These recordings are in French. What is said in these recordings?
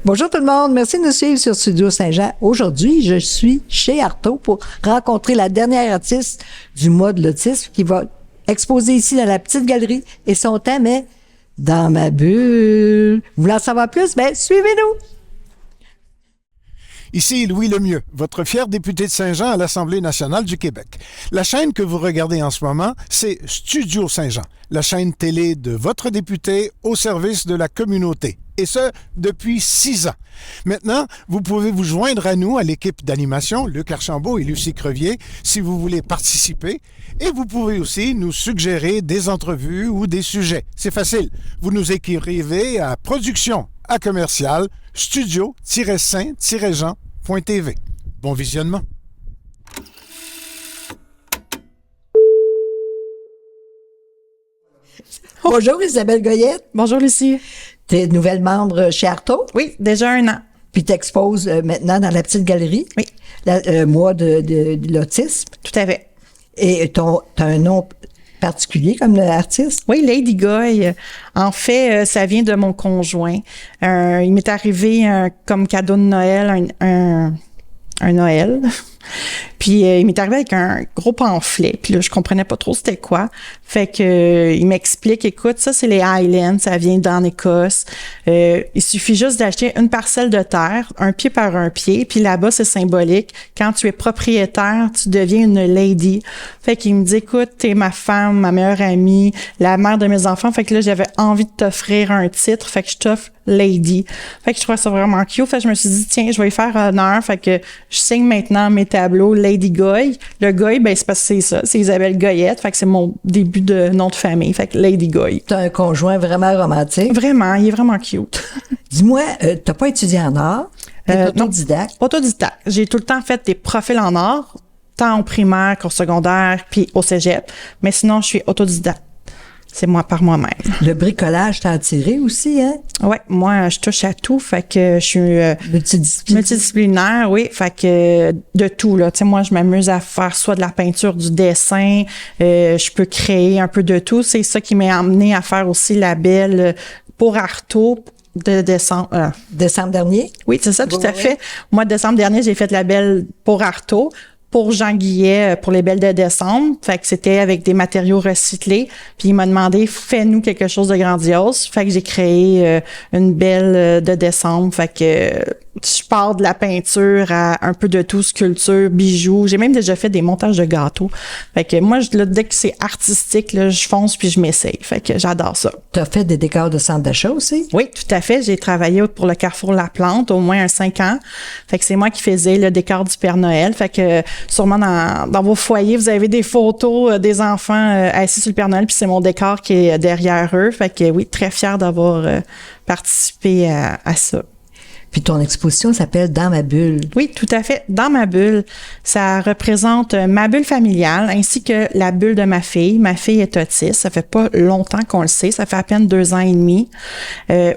Bonjour tout le monde, merci de nous suivre sur Studio Saint-Jean. Aujourd'hui, je suis chez Artaud pour rencontrer la dernière artiste du mois de l'autisme qui va exposer ici dans la petite galerie et son thème est « Dans ma bulle ». Vous voulez en savoir plus? Ben, suivez-nous! Ici Louis Lemieux, votre fier député de Saint-Jean à l'Assemblée nationale du Québec. La chaîne que vous regardez en ce moment, c'est Studio Saint-Jean, la chaîne télé de votre député au service de la communauté. Et ce, depuis 6 ans. Maintenant, vous pouvez vous joindre à nous, à l'équipe d'animation, Luc Archambault et Lucie Crevier, si vous voulez participer. Et vous pouvez aussi nous suggérer des entrevues ou des sujets. C'est facile. Vous nous écrivez à production@commercial studio-saint-jean.tv. Bon visionnement. Bonjour Isabelle Goyette. Bonjour Lucie. Tu es nouvelle membre chez Artaud. Oui, déjà 1 an. Puis tu exposes maintenant dans la petite galerie. Oui. Mois de l'autisme. Tout à fait. Et tu as un nom particulier comme artiste? Oui, Lady Goy. En fait, ça vient de mon conjoint. Il m'est arrivé comme cadeau de Noël un Noël. Puis il m'est arrivé avec un gros pamphlet. Puis là, je comprenais pas trop c'était quoi. Fait que il m'explique, écoute, ça c'est les Highlands, ça vient d'en Écosse. Il suffit juste d'acheter une parcelle de terre, 1 pied par 1 pied. Puis là-bas, c'est symbolique. Quand tu es propriétaire, tu deviens une lady. Fait qu'il me dit, écoute, t'es ma femme, ma meilleure amie, la mère de mes enfants. Fait que là, j'avais envie de t'offrir un titre. Fait que je t'offre Lady. Fait que je trouvais ça vraiment cute. Fait que je me suis dit, tiens, je vais y faire honneur. Fait que je signe maintenant mes tableaux Lady Goy. Le Goy, ben, c'est parce que c'est ça. C'est Isabelle Goyette. Fait que c'est mon début de nom de famille. Fait que Lady Goy. Tu as un conjoint vraiment romantique. Vraiment, il est vraiment cute. Dis-moi, t'as pas étudié en art? T'es autodidacte? Non, autodidacte. J'ai tout le temps fait des profils en art, tant au primaire qu'au secondaire, puis au cégep. Mais sinon, je suis autodidacte. C'est moi par moi-même. Le bricolage t'a attiré aussi, hein? Ouais, moi, je touche à tout. Fait que je suis multidisciplinaire, oui. Fait que de tout, là. Tu sais, moi, je m'amuse à faire soit de la peinture, du dessin. Je peux créer un peu de tout. C'est ça qui m'a amené à faire aussi la belle pour Artaud de décembre. Décembre dernier? Oui, c'est ça, tout à fait. Au mois de décembre dernier, j'ai fait la belle pour Artaud. Pour Jean Guillet, pour les belles de décembre. Fait que c'était avec des matériaux recyclés. Puis il m'a demandé, fais-nous quelque chose de grandiose. Fait que j'ai créé une belle de décembre. Fait que je pars de la peinture à un peu de tout, sculpture, bijoux. J'ai même déjà fait des montages de gâteaux. Fait que moi, là, dès que c'est artistique, là, je fonce puis je m'essaye. Fait que j'adore ça. T'as fait des décors de centre d'achat aussi? Oui, tout à fait. J'ai travaillé pour le Carrefour La Plante au moins 5 ans. Fait que c'est moi qui faisais le décor du Père Noël. Fait que sûrement dans vos foyers, vous avez des photos des enfants assis sur le Père Noël, puis c'est mon décor qui est derrière eux. Fait que oui, très fière d'avoir participé à ça. Puis ton exposition s'appelle « Dans ma bulle ». Oui, tout à fait. Dans ma bulle, ça représente ma bulle familiale ainsi que la bulle de ma fille. Ma fille est autiste. Ça fait pas longtemps qu'on le sait. Ça fait à peine 2 ans et demi.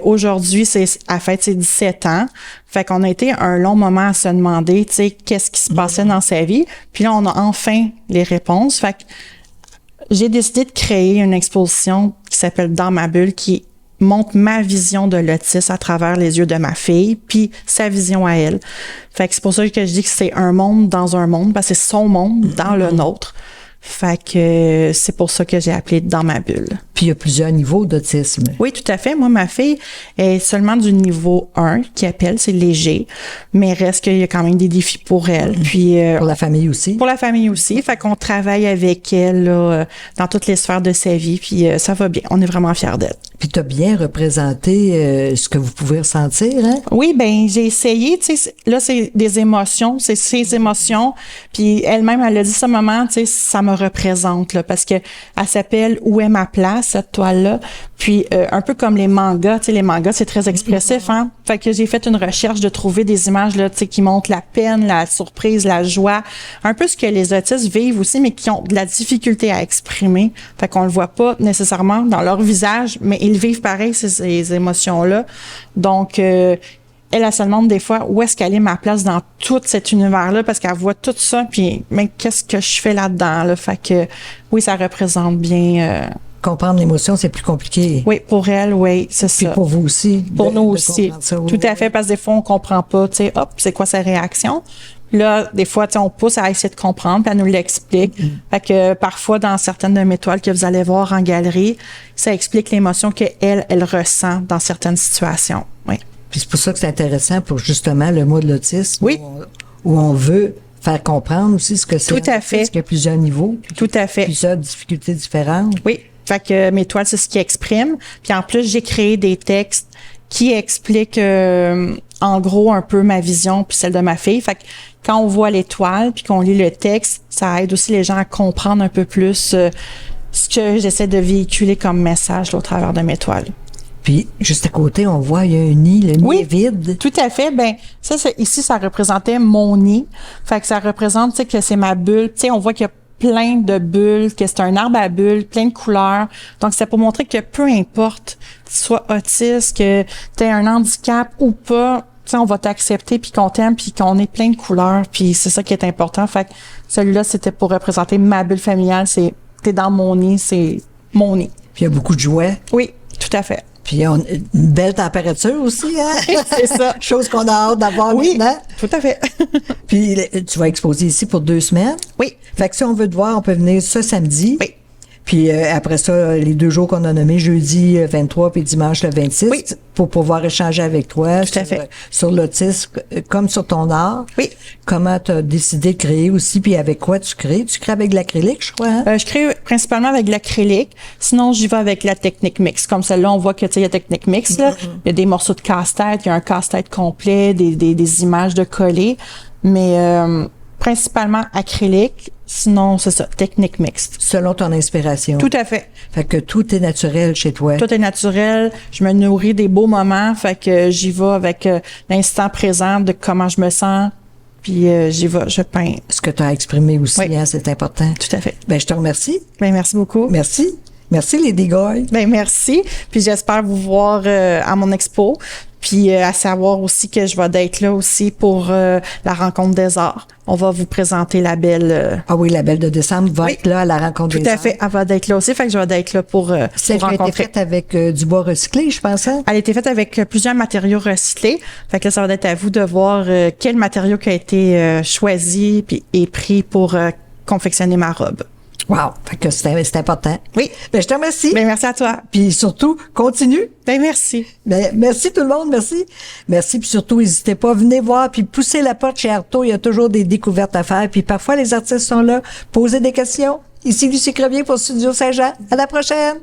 Aujourd'hui, elle fête ses 17 ans. Fait qu'on a été un long moment à se demander, tu sais, qu'est-ce qui se passait dans sa vie. Puis là, on a enfin les réponses. Fait que j'ai décidé de créer une exposition qui s'appelle « Dans ma bulle » qui montre ma vision de l'autisme à travers les yeux de ma fille, puis sa vision à elle. Fait que c'est pour ça que je dis que c'est un monde dans un monde, parce que c'est son monde dans le nôtre. Fait que c'est pour ça que j'ai appelé « Dans ma bulle ». Puis il y a plusieurs niveaux d'autisme. Oui, tout à fait. Moi, ma fille est seulement du niveau 1, qui appelle, c'est léger, mais reste qu'il y a quand même des défis pour elle. Puis pour la famille aussi. Pour la famille aussi. Fait qu'on travaille avec elle là, dans toutes les sphères de sa vie, puis ça va bien. On est vraiment fiers d'elle. Puis tu as bien représenté ce que vous pouvez ressentir, hein? Oui, ben j'ai essayé, tu sais, là c'est des émotions, c'est ses émotions, puis elle-même elle a dit ça, maman, tu sais, ça me représente là, parce que elle s'appelle Où est ma place, cette toile-là. Puis un peu comme les mangas, tu sais, les mangas c'est très expressif, hein. Fait que j'ai fait une recherche de trouver des images là, tu sais, qui montrent la peine, la surprise, la joie, un peu ce que les autistes vivent aussi, mais qui ont de la difficulté à exprimer. Fait qu'on le voit pas nécessairement dans leur visage, mais ils vivent pareil, ces émotions-là. Donc, elle se demande des fois où est-ce qu'elle est ma place dans tout cet univers-là, parce qu'elle voit tout ça, puis mais qu'est-ce que je fais là-dedans, là? Fait que, oui, ça représente bien comprendre l'émotion, c'est plus compliqué. Oui, pour elle, oui, c'est Puis ça. pour vous aussi. Pour nous de aussi. comprendre ça, oui. Tout à fait, parce que des fois, on comprend pas, tu sais, hop, c'est quoi sa réaction? Là, des fois, tu sais, on pousse à essayer de comprendre, puis elle nous l'explique. Fait que parfois, dans certaines de mes toiles que vous allez voir en galerie, ça explique l'émotion qu'elle ressent dans certaines situations. Oui. Puis c'est pour ça que c'est intéressant pour justement le mois de l'autisme. Oui. Où on veut faire comprendre aussi ce que c'est. Tout à fait. Parce qu'il y a plusieurs niveaux. Tout à fait. Plusieurs difficultés différentes. Oui. Fait que mes toiles, c'est ce qui exprime. Puis en plus, j'ai créé des textes qui expliquent en gros un peu ma vision puis celle de ma fille. Fait que quand on voit l'étoile puis qu'on lit le texte, ça aide aussi les gens à comprendre un peu plus ce que j'essaie de véhiculer comme message là, au travers de mes toiles. Puis juste à côté, on voit il y a un nid, le nid est vide. Tout à fait. Ben ça, ici, ça représentait mon nid. Fait que ça représente, tu sais, que c'est ma bulle. Tu sais, on voit qu'il y a plein de bulles, que c'est un arbre à bulles, plein de couleurs. Donc, c'est pour montrer que peu importe, que tu sois autiste, que tu aies un handicap ou pas, tu sais, on va t'accepter puis qu'on t'aime puis qu'on est plein de couleurs. Puis c'est ça qui est important. Fait que celui-là, c'était pour représenter ma bulle familiale. T'es dans mon nid, c'est mon nid. Puis il y a beaucoup de jouets. Oui, tout à fait. Puis on a une belle température aussi, hein? C'est ça. Chose qu'on a hâte d'avoir Oui, maintenant. tout à fait. Puis tu vas exposer ici pour 2 semaines. Oui. Fait que si on veut te voir, on peut venir ce samedi. Oui. Puis après ça, les 2 jours qu'on a nommés, jeudi 23 puis dimanche le 26, Oui. pour pouvoir échanger avec toi Tout à fait. sur l'autisme, comme sur ton art. Oui. Comment tu as décidé de créer aussi, puis avec quoi tu crées? Tu crées avec de l'acrylique, je crois, hein? Je crée principalement avec de l'acrylique. Sinon, j'y vais avec la technique mix. Comme celle-là, on voit que, tu sais, il y a technique mix, là. Il y a des morceaux de casse-tête, il y a un casse-tête complet, des images de collés. Mais, principalement acrylique. Sinon, c'est ça, technique mixte. Selon ton inspiration. Tout à fait. Fait que tout est naturel chez toi. Tout est naturel. Je me nourris des beaux moments. Fait que j'y vais avec l'instant présent de comment je me sens. Puis j'y vais, je peins. Ce que tu as exprimé aussi, Oui. hein, c'est important. Tout à fait. Ben, je te remercie. Ben merci beaucoup. Merci. Merci, Lady Goy. Ben merci. Puis j'espère vous voir à mon expo. Puis à savoir aussi que je vais être là aussi pour la rencontre des arts. On va vous présenter la belle. Ah oui, la belle de décembre va Oui. être là à la rencontre Tout des à arts. fait. Elle va être là aussi. Fait que je vais être là pour Celle qui a été rencontrer. faite avec du bois recyclé, je pense. Hein? Elle a été faite avec plusieurs matériaux recyclés. Fait que là, ça va être à vous de voir quel matériau qui a été choisi puis et pris pour confectionner ma robe. Wow! Fait que c'est important. Oui. Ben, je te remercie. Ben merci à toi. Puis surtout, continue. Ben merci. Ben, merci tout le monde, merci. Merci, puis surtout, n'hésitez pas, venez voir, puis poussez la porte chez Artaud, il y a toujours des découvertes à faire, puis parfois les artistes sont là, posez des questions. Ici Lucie Crevier pour Studio Saint-Jean. À la prochaine!